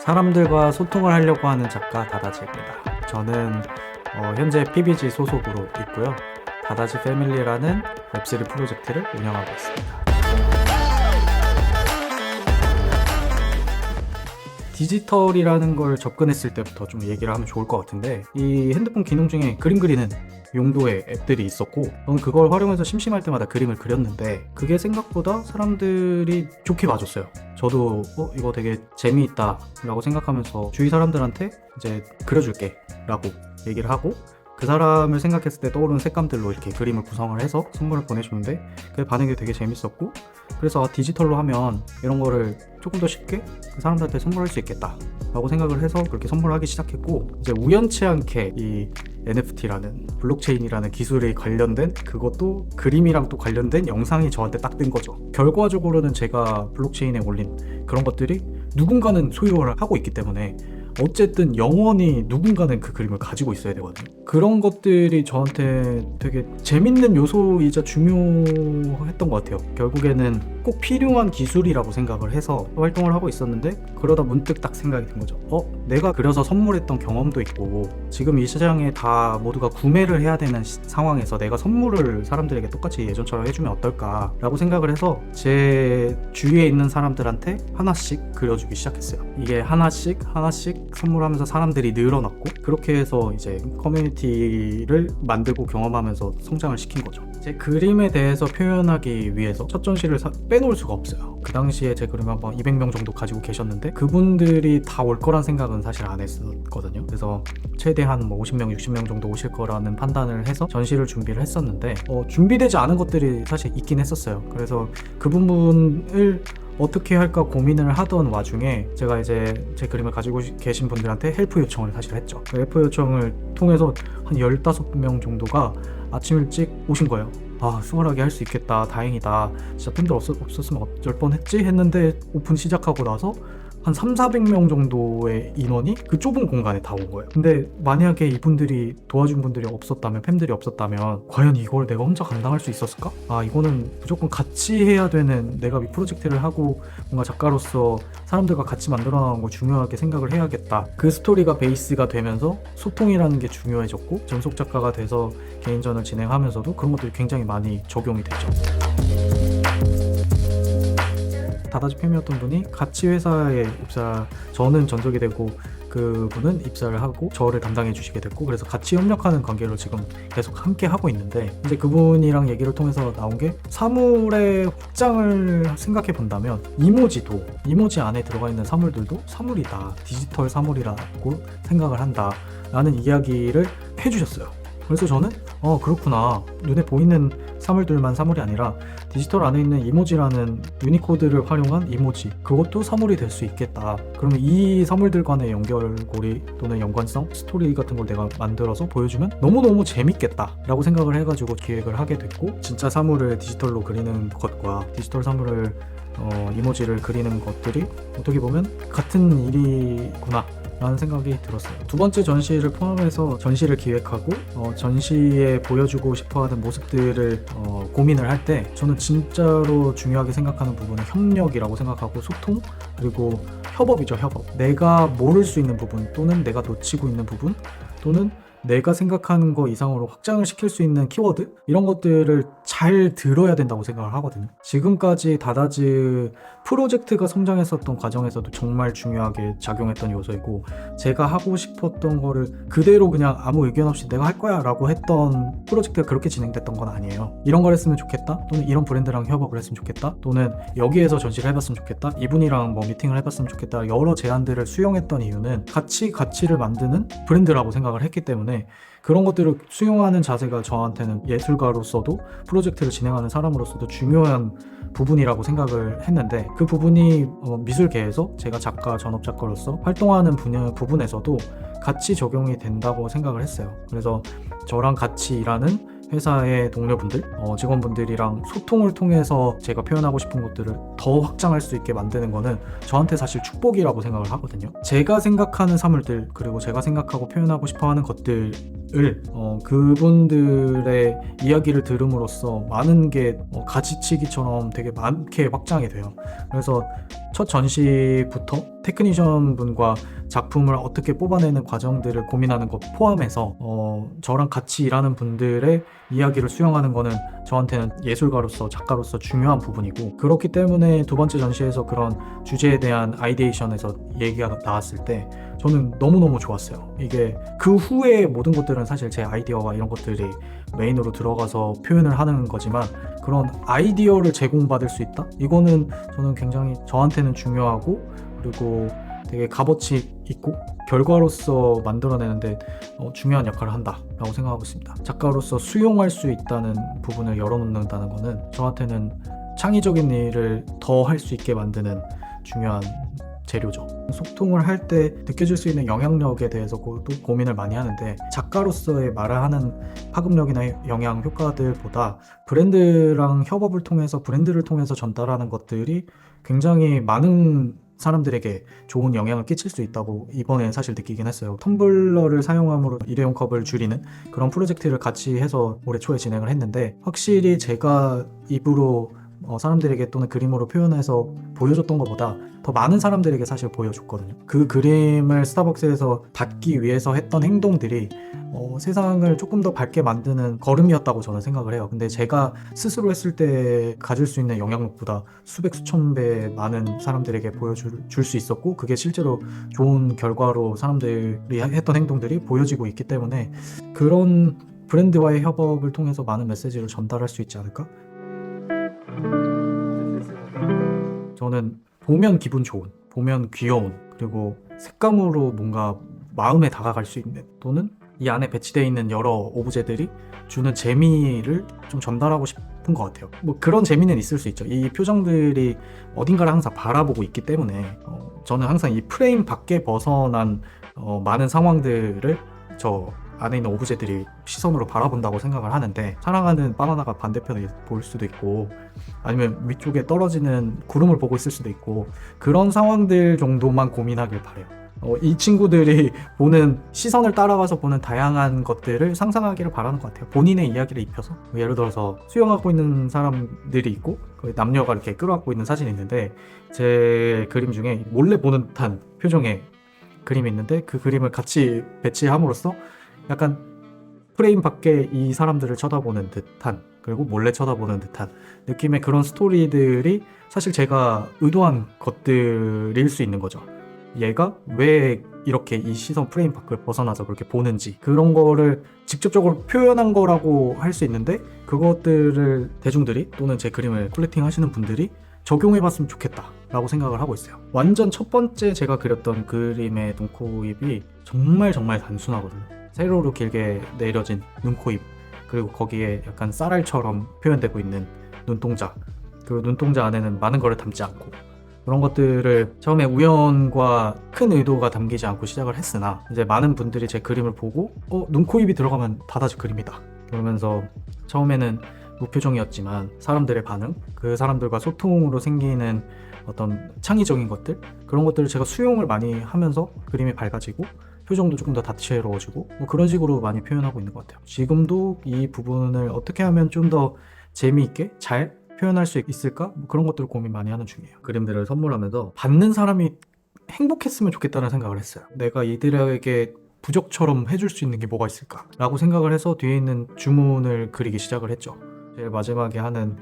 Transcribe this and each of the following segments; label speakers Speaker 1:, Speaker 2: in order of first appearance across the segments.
Speaker 1: 사람들과 소통을 하려고 하는 작가 다다지입니다. 저는 현재 PBG 소속으로 있고요. 다다지 패밀리라는 웹시리 프로젝트를 운영하고 있습니다. 디지털이라는 걸 접근했을 때부터 좀 얘기를 하면 좋을 것 같은데, 이 핸드폰 기능 중에 그림 그리는 용도의 앱들이 있었고, 저는 그걸 활용해서 심심할 때마다 그림을 그렸는데 그게 생각보다 사람들이 좋게 봐줬어요. 저도 이거 되게 재미있다 라고 생각하면서 주위 사람들한테 이제 그려줄게 라고 얘기를 하고, 그 사람을 생각했을 때 떠오르는 색감들로 이렇게 그림을 구성을 해서 선물을 보내주는데 그 반응이 되게 재밌었고, 그래서 디지털로 하면 이런 거를 조금 더 쉽게 그 사람들한테 선물할 수 있겠다 라고 생각을 해서 그렇게 선물하기 시작했고, 이제 우연치 않게 이 NFT라는 블록체인이라는 기술에 관련된, 그것도 그림이랑 또 관련된 영상이 저한테 딱 뜬 거죠. 결과적으로는 제가 블록체인에 올린 그런 것들이 누군가는 소유를 하고 있기 때문에 어쨌든 영원히 누군가는 그 그림을 가지고 있어야 되거든요. 그런 것들이 저한테 되게 재밌는 요소이자 중요했던 것 같아요. 결국에는 꼭 필요한 기술이라고 생각을 해서 활동을 하고 있었는데, 그러다 문득 딱 생각이 든 거죠. 내가 그려서 선물했던 경험도 있고, 지금 이 시장에 다 모두가 구매를 해야 되는 상황에서 내가 선물을 사람들에게 똑같이 예전처럼 해주면 어떨까 라고 생각을 해서 제 주위에 있는 사람들한테 하나씩 그려주기 시작했어요. 이게 하나씩 선물하면서 사람들이 늘어났고, 그렇게 해서 이제 커뮤니티를 만들고 경험하면서 성장을 시킨 거죠. 제 그림에 대해서 표현하기 위해서 첫 전시를 빼놓을 수가 없어요. 그 당시에 제 그림 한번 200명 정도 가지고 계셨는데 그분들이 다 올 거란 생각은 사실 안 했었거든요. 그래서 최대한 50명, 60명 정도 오실 거라는 판단을 해서 전시를 준비를 했었는데, 준비되지 않은 것들이 사실 있긴 했었어요. 그래서 그 부분을 어떻게 할까 고민을 하던 와중에 제가 이제 제 그림을 가지고 계신 분들한테 헬프 요청을 사실 했죠. 그 헬프 요청을 통해서 한 15명 정도가 아침 일찍 오신 거예요. 수월하게 할 수 있겠다, 다행이다, 진짜 팬들 없었으면 어쩔 뻔했지 했는데, 오픈 시작하고 나서 한 300~400명 정도의 인원이 그 좁은 공간에 다 온 거예요. 근데 만약에 이분들이 도와준 분들이 없었다면, 팬들이 없었다면 과연 이걸 내가 혼자 감당할 수 있었을까? 이거는 무조건 같이 해야 되는, 내가 이 프로젝트를 하고 뭔가 작가로서 사람들과 같이 만들어 나가는 걸 중요하게 생각을 해야겠다. 그 스토리가 베이스가 되면서 소통이라는 게 중요해졌고, 전속 작가가 돼서 개인전을 진행하면서도 그런 것들이 굉장히 많이 적용이 됐죠. 다다지 팸이었던 분이 같이 회사에 저는 전속이 되고 그분은 입사를 하고 저를 담당해 주시게 됐고, 그래서 같이 협력하는 관계로 지금 계속 함께 하고 있는데, 이제 그분이랑 얘기를 통해서 나온 게, 사물의 확장을 생각해 본다면 이모지 안에 들어가 있는 사물들도 사물이다, 디지털 사물이라고 생각을 한다 라는 이야기를 해주셨어요. 그래서 저는 그렇구나, 눈에 보이는 사물들만 사물이 아니라 디지털 안에 있는 이모지라는 유니코드를 활용한 이모지, 그것도 사물이 될 수 있겠다. 그러면 이 사물들 간의 연결고리 또는 연관성, 스토리 같은 걸 내가 만들어서 보여주면 너무너무 재밌겠다 라고 생각을 해가지고 기획을 하게 됐고, 진짜 사물을 디지털로 그리는 것과 디지털 사물을 이모지를 그리는 것들이 어떻게 보면 같은 일이구나 라는 생각이 들었어요. 두 번째 전시를 포함해서 전시를 기획하고 전시에 보여주고 싶어하는 모습들을 고민을 할 때, 저는 진짜로 중요하게 생각하는 부분은 협력이라고 생각하고, 소통, 그리고 협업이죠. 협업. 내가 모를 수 있는 부분, 또는 내가 놓치고 있는 부분, 또는 내가 생각하는 거 이상으로 확장을 시킬 수 있는 키워드, 이런 것들을 잘 들어야 된다고 생각을 하거든요. 지금까지 다다지 프로젝트가 성장했었던 과정에서도 정말 중요하게 작용했던 요소이고, 제가 하고 싶었던 거를 그대로 그냥 아무 의견 없이 내가 할 거야 라고 했던 프로젝트가 그렇게 진행됐던 건 아니에요. 이런 걸 했으면 좋겠다, 또는 이런 브랜드랑 협업을 했으면 좋겠다, 또는 여기에서 전시를 해봤으면 좋겠다, 이분이랑 미팅을 해봤으면 좋겠다, 여러 제안들을 수용했던 이유는 같이 가치를 만드는 브랜드라고 생각을 했기 때문에, 그런 것들을 수용하는 자세가 저한테는 예술가로서도 프로젝트를 진행하는 사람으로서도 중요한 부분이라고 생각을 했는데, 그 부분이 미술계에서 제가 전업 작가로서 활동하는 부분에서도 같이 적용이 된다고 생각을 했어요. 그래서 저랑 같이 일하는 회사의 동료분들, 직원분들이랑 소통을 통해서 제가 표현하고 싶은 것들을 더 확장할 수 있게 만드는 거는 저한테 사실 축복이라고 생각을 하거든요. 제가 생각하는 사물들, 그리고 제가 생각하고 표현하고 싶어 하는 것들 그분들의 이야기를 들음으로써 많은 게 가지치기처럼 되게 많게 확장이 돼요. 그래서 첫 전시부터 테크니션 분과 작품을 어떻게 뽑아내는 과정들을 고민하는 것 포함해서 저랑 같이 일하는 분들의 이야기를 수용하는 거는 저한테는 예술가로서 작가로서 중요한 부분이고, 그렇기 때문에 두 번째 전시에서 그런 주제에 대한 아이디에이션에서 얘기가 나왔을 때 저는 너무너무 좋았어요. 이게 그 후에 모든 것들은 사실 제 아이디어와 이런 것들이 메인으로 들어가서 표현을 하는 거지만, 그런 아이디어를 제공받을 수 있다? 이거는 저는 굉장히 저한테는 중요하고, 그리고 되게 값어치 있고 결과로서 만들어내는데 중요한 역할을 한다라고 생각하고 있습니다. 작가로서 수용할 수 있다는 부분을 열어놓는다는 거는 저한테는 창의적인 일을 더 할 수 있게 만드는 중요한 재료죠. 소통을 할 때 느껴질 수 있는 영향력에 대해서도 고민을 많이 하는데, 작가로서의 말을 하는 파급력이나 영향 효과들보다 브랜드랑 협업을 통해서, 브랜드를 통해서 전달하는 것들이 굉장히 많은 사람들에게 좋은 영향을 끼칠 수 있다고 이번에 사실 느끼긴 했어요. 텀블러를 사용함으로 일회용 컵을 줄이는 그런 프로젝트를 같이 해서 올해 초에 진행을 했는데, 확실히 제가 입으로 사람들에게 또는 그림으로 표현해서 보여줬던 것보다 더 많은 사람들에게 사실 보여줬거든요. 그 그림을 스타벅스에서 닫기 위해서 했던 행동들이 세상을 조금 더 밝게 만드는 걸음이었다고 저는 생각을 해요. 근데 제가 스스로 했을 때 가질 수 있는 영향력보다 수백 수천 배 많은 사람들에게 보여줄 수 있었고, 그게 실제로 좋은 결과로 사람들이 했던 행동들이 보여지고 있기 때문에 그런 브랜드와의 협업을 통해서 많은 메시지를 전달할 수 있지 않을까? 저는 보면 기분 좋은, 보면 귀여운, 그리고 색감으로 뭔가 마음에 다가갈 수 있는, 또는 이 안에 배치되어 있는 여러 오브제들이 주는 재미를 좀 전달하고 싶은 것 같아요. 뭐 그런 재미는 있을 수 있죠. 이 표정들이 어딘가를 항상 바라보고 있기 때문에 저는 항상 이 프레임 밖에 벗어난 많은 상황들을 저 안에 있는 오브제들이 시선으로 바라본다고 생각을 하는데, 사랑하는 바나나가 반대편에 보일 수도 있고, 아니면 위쪽에 떨어지는 구름을 보고 있을 수도 있고, 그런 상황들 정도만 고민하길 바래요. 이 친구들이 보는, 시선을 따라가서 보는 다양한 것들을 상상하기를 바라는 것 같아요. 본인의 이야기를 입혀서, 예를 들어서 수영하고 있는 사람들이 있고 남녀가 이렇게 끌어안고 있는 사진이 있는데, 제 그림 중에 몰래 보는 듯한 표정의 그림이 있는데, 그 그림을 같이 배치함으로써 약간 프레임 밖에 이 사람들을 쳐다보는 듯한, 그리고 몰래 쳐다보는 듯한 느낌의 그런 스토리들이 사실 제가 의도한 것들일 수 있는 거죠. 얘가 왜 이렇게 이 시선 프레임 밖을 벗어나서 그렇게 보는지, 그런 거를 직접적으로 표현한 거라고 할 수 있는데, 그것들을 대중들이 또는 제 그림을 콜렉팅 하시는 분들이 적용해봤으면 좋겠다 라고 생각을 하고 있어요. 완전 첫 번째 제가 그렸던 그림의 눈코입이 정말 단순하거든요. 세로로 길게 내려진 눈코입, 그리고 거기에 약간 쌀알처럼 표현되고 있는 눈동자, 그리고 눈동자 안에는 많은 거를 담지 않고, 그런 것들을 처음에 우연과 큰 의도가 담기지 않고 시작을 했으나, 이제 많은 분들이 제 그림을 보고 눈코입이 들어가면 다다지 그림이다 그러면서, 처음에는 무표정이었지만 사람들의 반응, 그 사람들과 소통으로 생기는 어떤 창의적인 것들, 그런 것들을 제가 수용을 많이 하면서 그림이 밝아지고 표정도 조금 더 다채로워지고, 뭐 그런 식으로 많이 표현하고 있는 것 같아요. 지금도 이 부분을 어떻게 하면 좀 더 재미있게 잘 표현할 수 있을까? 뭐 그런 것들을 고민 많이 하는 중이에요. 그림들을 선물하면서 받는 사람이 행복했으면 좋겠다는 생각을 했어요. 내가 이들에게 부적처럼 해줄 수 있는 게 뭐가 있을까? 라고 생각을 해서 뒤에 있는 주문을 그리기 시작을 했죠. 제일 마지막에 하는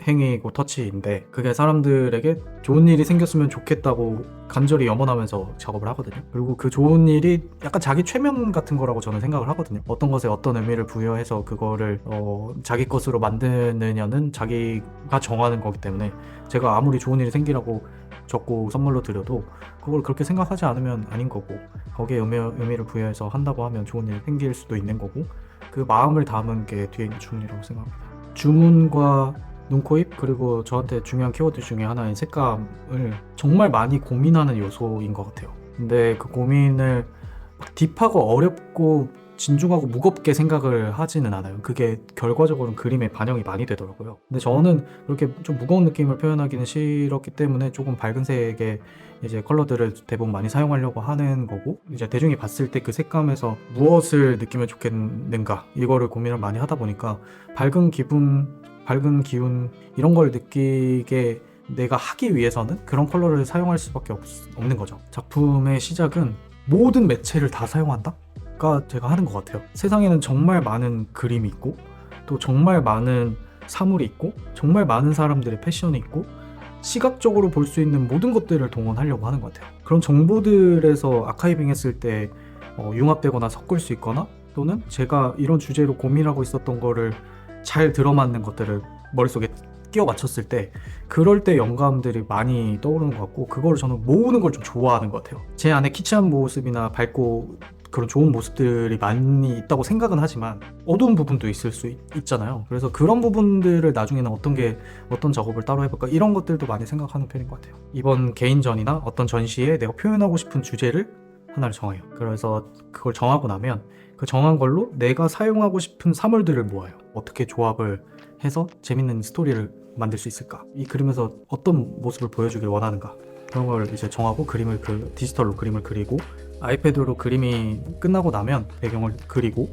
Speaker 1: 행위고 터치인데, 그게 사람들에게 좋은 일이 생겼으면 좋겠다고 간절히 염원하면서 작업을 하거든요. 그리고 그 좋은 일이 약간 자기 최면 같은 거라고 저는 생각을 하거든요. 어떤 것에 어떤 의미를 부여해서 그거를 자기 것으로 만드느냐는 자기가 정하는 거기 때문에, 제가 아무리 좋은 일이 생기라고 적고 선물로 드려도 그걸 그렇게 생각하지 않으면 아닌 거고, 거기에 의미를 부여해서 한다고 하면 좋은 일이 생길 수도 있는 거고, 그 마음을 담은 게 뒤에 있는 주문이라고 생각합니다. 주문과 눈코입, 그리고 저한테 중요한 키워드 중에 하나인 색감을 정말 많이 고민하는 요소인 것 같아요. 근데 그 고민을 딥하고 어렵고 진중하고 무겁게 생각을 하지는 않아요. 그게 결과적으로는 그림에 반영이 많이 되더라고요. 근데 저는 그렇게 좀 무거운 느낌을 표현하기는 싫었기 때문에 조금 밝은 색의 이제 컬러들을 대부분 많이 사용하려고 하는 거고, 이제 대중이 봤을 때 그 색감에서 무엇을 느끼면 좋겠는가 이거를 고민을 많이 하다 보니까 밝은 기분, 밝은 기운 이런 걸 느끼게 내가 하기 위해서는 그런 컬러를 사용할 수밖에 없는 거죠. 작품의 시작은 모든 매체를 다 사용한다? 가 제가 하는 것 같아요. 세상에는 정말 많은 그림이 있고, 또 정말 많은 사물이 있고, 정말 많은 사람들의 패션이 있고, 시각적으로 볼 수 있는 모든 것들을 동원하려고 하는 것 같아요. 그런 정보들에서 아카이빙 했을 때 융합되거나 섞을 수 있거나, 또는 제가 이런 주제로 고민하고 있었던 거를 잘 들어맞는 것들을 머릿속에 끼워 맞췄을 때, 그럴 때 영감들이 많이 떠오르는 것 같고, 그거를 저는 모으는 걸 좀 좋아하는 것 같아요. 제 안에 키치한 모습이나 밝고 그런 좋은 모습들이 많이 있다고 생각은 하지만 어두운 부분도 있을 수 있잖아요. 그래서 그런 부분들을 나중에는 어떤 작업을 따로 해볼까, 이런 것들도 많이 생각하는 편인 것 같아요. 이번 개인전이나 어떤 전시에 내가 표현하고 싶은 주제를 하나를 정해요. 그래서 그걸 정하고 나면 그 정한 걸로 내가 사용하고 싶은 사물들을 모아요. 어떻게 조합을 해서 재밌는 스토리를 만들 수 있을까, 이 그림에서 어떤 모습을 보여주길 원하는가, 그런 걸 이제 정하고 디지털로 그림을 그리고, 아이패드로 그림이 끝나고 나면 배경을 그리고,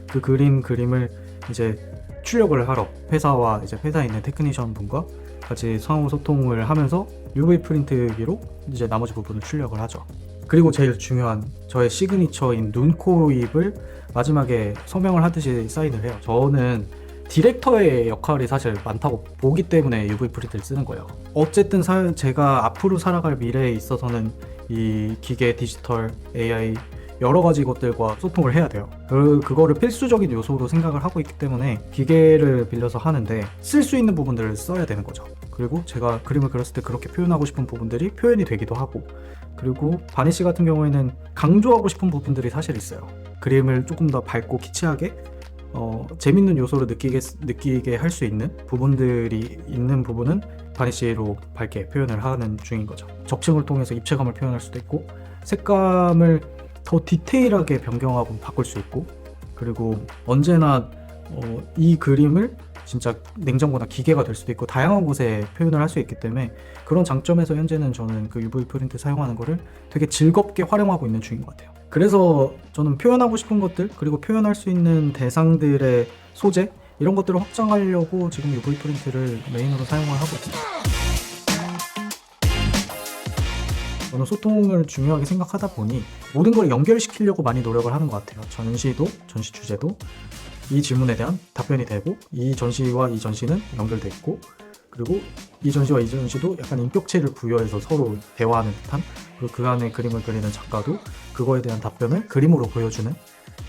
Speaker 1: 그 그림을 이제 출력을 하러 회사와 이제 회사에 있는 테크니션 분과 같이 상호 소통을 하면서 UV 프린트기로 이제 나머지 부분을 출력을 하죠. 그리고 제일 중요한 저의 시그니처인 눈, 코, 입을 마지막에 서명을 하듯이 사인을 해요. 저는 디렉터의 역할이 사실 많다고 보기 때문에 UV 프린트를 쓰는 거예요. 어쨌든 제가 앞으로 살아갈 미래에 있어서는 이 기계, 디지털, AI 여러 가지 것들과 소통을 해야 돼요. 그거를 필수적인 요소로 생각을 하고 있기 때문에 기계를 빌려서 하는데, 쓸 수 있는 부분들을 써야 되는 거죠. 그리고 제가 그림을 그렸을 때 그렇게 표현하고 싶은 부분들이 표현이 되기도 하고, 그리고 바니쉬 같은 경우에는 강조하고 싶은 부분들이 사실 있어요. 그림을 조금 더 밝고 키치하게 재밌는 요소를 느끼게 할 수 있는 부분들이 있는 부분은 바니쉬로 밝게 표현을 하는 중인 거죠. 적층을 통해서 입체감을 표현할 수도 있고, 색감을 더 디테일하게 변경하고 바꿀 수 있고, 그리고 언제나 이 그림을 진짜 냉장고나 기계가 될 수도 있고 다양한 곳에 표현을 할 수 있기 때문에, 그런 장점에서 현재는 저는 그 UV 프린트 사용하는 거를 되게 즐겁게 활용하고 있는 중인 것 같아요. 그래서 저는 표현하고 싶은 것들, 그리고 표현할 수 있는 대상들의 소재, 이런 것들을 확장하려고 지금 UV 프린트를 메인으로 사용을 하고 있습니다. 저는 소통을 중요하게 생각하다 보니 모든 걸 연결시키려고 많이 노력을 하는 것 같아요. 전시 주제도 이 질문에 대한 답변이 되고, 이 전시와 이 전시는 연결돼 있고, 그리고 이 전시와 이 전시도 약간 인격체를 부여해서 서로 대화하는 듯한, 그리고 그 안에 그림을 그리는 작가도 그거에 대한 답변을 그림으로 보여주는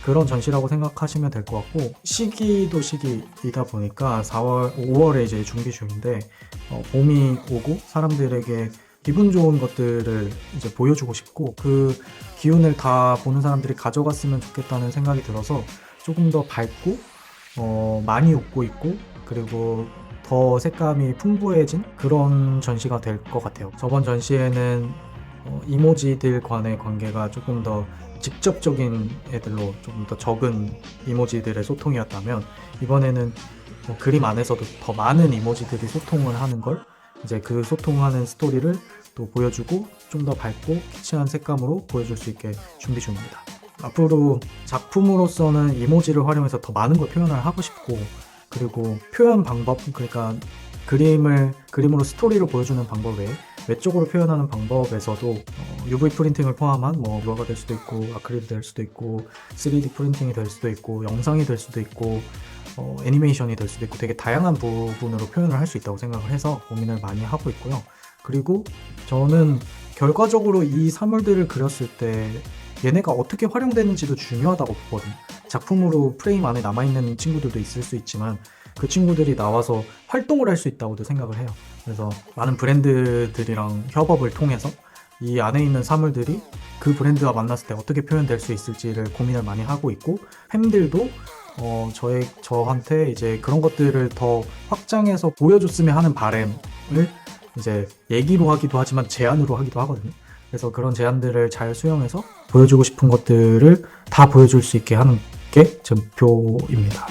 Speaker 1: 그런 전시라고 생각하시면 될 것 같고, 시기도 시기이다 보니까 5월에 이제 준비 중인데, 봄이 오고 사람들에게 기분 좋은 것들을 이제 보여주고 싶고, 그 기운을 다 보는 사람들이 가져갔으면 좋겠다는 생각이 들어서 조금 더 밝고 많이 웃고 있고, 그리고 더 색감이 풍부해진 그런 전시가 될 것 같아요. 저번 전시에는 이모지들 간의 관계가 조금 더 직접적인 애들로 조금 더 적은 이모지들의 소통이었다면, 이번에는 그림 안에서도 더 많은 이모지들이 소통을 하는 걸, 이제 그 소통하는 스토리를 또 보여주고 좀 더 밝고 키치한 색감으로 보여줄 수 있게 준비 중입니다. 앞으로 작품으로서는 이모지를 활용해서 더 많은 걸 표현을 하고 싶고, 그리고 표현 방법, 그러니까 그림으로 스토리를 보여주는 방법 외에 외적으로 표현하는 방법에서도 UV 프린팅을 포함한 유화가 될 수도 있고, 아크릴이 될 수도 있고, 3D 프린팅이 될 수도 있고, 영상이 될 수도 있고, 애니메이션이 될 수도 있고, 되게 다양한 부분으로 표현을 할 수 있다고 생각을 해서 고민을 많이 하고 있고요. 그리고 저는 결과적으로 이 사물들을 그렸을 때 얘네가 어떻게 활용되는지도 중요하다고 보거든요. 작품으로 프레임 안에 남아있는 친구들도 있을 수 있지만, 그 친구들이 나와서 활동을 할 수 있다고도 생각을 해요. 그래서 많은 브랜드들이랑 협업을 통해서 이 안에 있는 사물들이 그 브랜드와 만났을 때 어떻게 표현될 수 있을지를 고민을 많이 하고 있고, 팬들도 저한테 이제 그런 것들을 더 확장해서 보여줬으면 하는 바람을 이제 얘기로 하기도 하지만 제안으로 하기도 하거든요. 그래서 그런 제안들을 잘 수용해서 보여주고 싶은 것들을 다 보여줄 수 있게 하는 게 증표입니다.